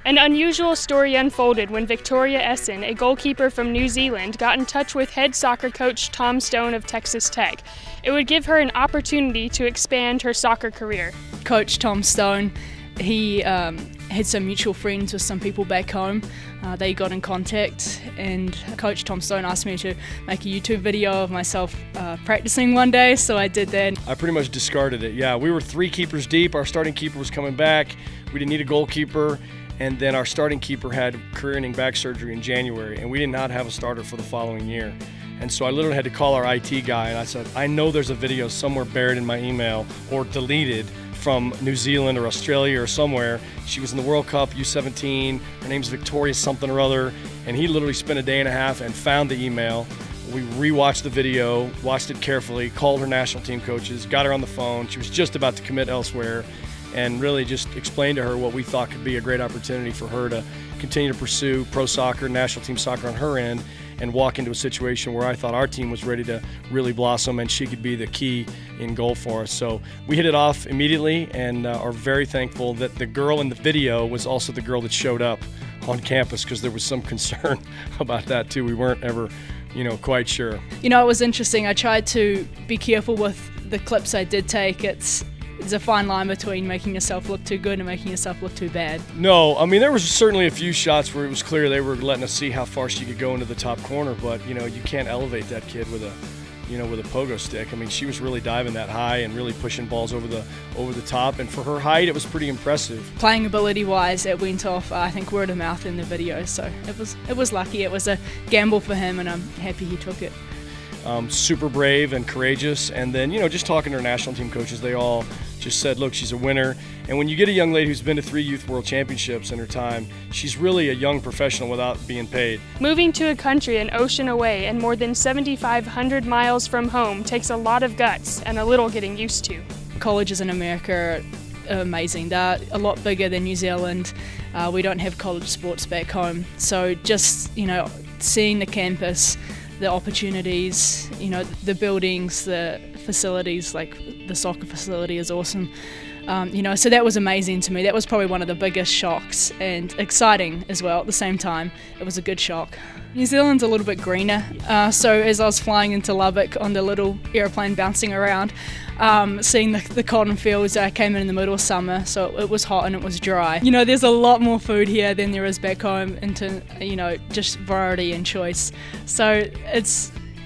An unusual story unfolded when Victoria Esson, a goalkeeper from New Zealand, got in touch with head soccer coach Tom Stone of Texas Tech. It would give her an opportunity to expand her soccer career. Coach Tom Stone, he had some mutual friends with some people back home. They got in contact, and Coach Tom Stone asked me to make a YouTube video of myself practicing one day, so I did that. I pretty much discarded it. Yeah, we were 3 keepers deep. Our starting keeper was coming back. We didn't need a goalkeeper. And then our starting keeper had career-ending back surgery in January, and we did not have a starter for the following year. And so I literally had to call our IT guy, and I said, I know there's a video somewhere buried in my email or deleted from New Zealand or Australia or somewhere. She was in the World Cup, U17, her name's Victoria something or other, and he literally spent a day and a half and found the email. We rewatched the video, watched it carefully, called her national team coaches, got her on the phone. She was just about to commit elsewhere, and really just explained to her what we thought could be a great opportunity for her to continue to pursue pro soccer, national team soccer on her end, and walk into a situation where I thought our team was ready to really blossom and she could be the key in goal for us. So we hit it off immediately and are very thankful that the girl in the video was also the girl that showed up on campus, because there was some concern about that too. We weren't ever, quite sure. It was interesting. I tried to be careful with the clips I did take. There's a fine line between making yourself look too good and making yourself look too bad. No, I mean, there was certainly a few shots where it was clear they were letting us see how far she could go into the top corner, but you can't elevate that kid with a pogo stick. I mean, she was really diving that high and really pushing balls over the top, and for her height, it was pretty impressive. Playing ability-wise, it went off, I think, word of mouth in the video, so it was lucky. It was a gamble for him, and I'm happy he took it. Super brave and courageous, and then just talking to her national team coaches, they all just said, look, she's a winner. And when you get a young lady who's been to 3 youth world championships in her time, she's really a young professional without being paid. Moving to a country an ocean away and more than 7,500 miles from home takes a lot of guts and a little getting used to. Colleges in America are amazing. They're a lot bigger than New Zealand. We don't have college sports back home, so just seeing the campus, the opportunities, the buildings, the facilities, like the soccer facility is awesome. So that was amazing to me. That was probably one of the biggest shocks, and exciting as well at the same time. It was a good shock. New Zealand's a little bit greener, so as I was flying into Lubbock on the little aeroplane bouncing around, seeing the cotton fields, I came in the middle of summer, so it was hot and it was dry. There's a lot more food here than there is back home into, just variety and choice. So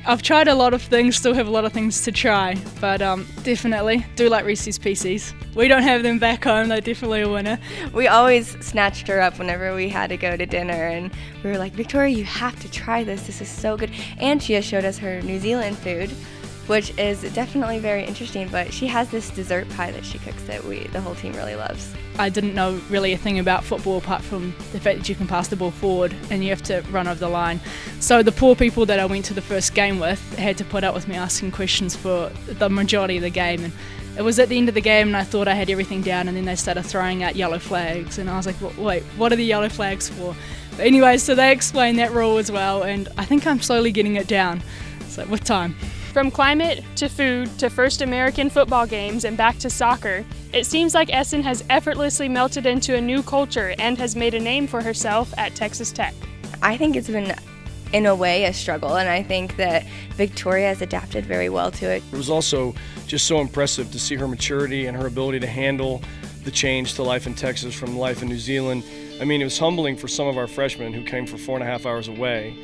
I've tried a lot of things, still have a lot of things to try, but definitely do like Reese's Pieces. We don't have them back home, they're definitely a winner. We always snatched her up whenever we had to go to dinner, and we were like, Victoria, you have to try this, this is so good. And she has showed us her New Zealand food, which is definitely very interesting, but she has this dessert pie that she cooks that the whole team really loves. I didn't know really a thing about football apart from the fact that you can pass the ball forward and you have to run over the line. So the poor people that I went to the first game with had to put up with me asking questions for the majority of the game, and it was at the end of the game and I thought I had everything down, and then they started throwing out yellow flags and I was like, wait, what are the yellow flags for? But anyway, so they explained that rule as well, and I think I'm slowly getting it down, so with time. From climate to food to first American football games and back to soccer, it seems like Esson has effortlessly melted into a new culture and has made a name for herself at Texas Tech. I think it's been, in a way, a struggle, and I think that Victoria has adapted very well to it. It was also just so impressive to see her maturity and her ability to handle the change to life in Texas from life in New Zealand. I mean, it was humbling for some of our freshmen who came for 4.5 hours away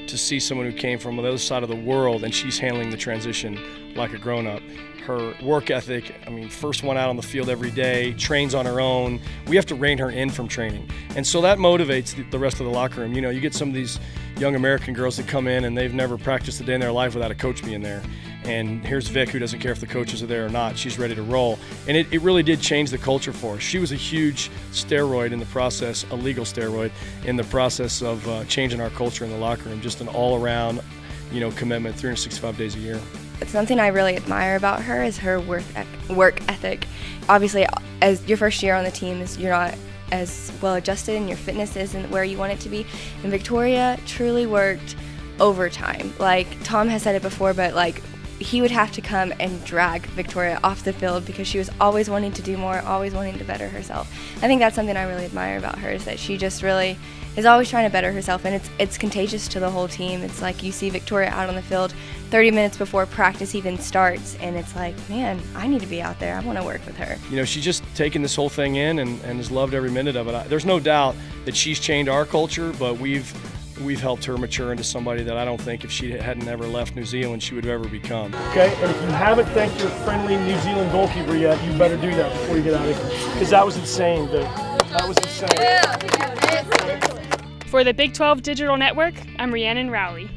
to see someone who came from the other side of the world, and she's handling the transition like a grown-up. Her work ethic, first one out on the field every day, trains on her own. We have to rein her in from training. And so that motivates the rest of the locker room. You get some of these young American girls that come in and they've never practiced a day in their life without a coach being there. And here's Vic, who doesn't care if the coaches are there or not. She's ready to roll. And it really did change the culture for her. She was a huge steroid in the process, a legal steroid, in the process of changing our culture in the locker room. Just an all-around, commitment 365 days a year. Something I really admire about her is her work ethic. Obviously, as your first year on the team, you're not as well adjusted and your fitness isn't where you want it to be. And Victoria truly worked overtime. Like Tom has said it before, but he would have to come and drag Victoria off the field because she was always wanting to do more, always wanting to better herself. I think that's something I really admire about her, is that she just really is always trying to better herself, and it's contagious to the whole team. It's like you see Victoria out on the field 30 minutes before practice even starts, and it's like, man, I need to be out there. I want to work with her. You know, she's just taken this whole thing in and has loved every minute of it. There's no doubt that she's changed our culture, but we've helped her mature into somebody that I don't think if she hadn't ever left New Zealand she would have ever become. Okay, and if you haven't thanked your friendly New Zealand goalkeeper yet, you better do that before you get out of here, because that was insane, dude. That was insane. For the Big 12 Digital Network, I'm Rhiannon Rowley.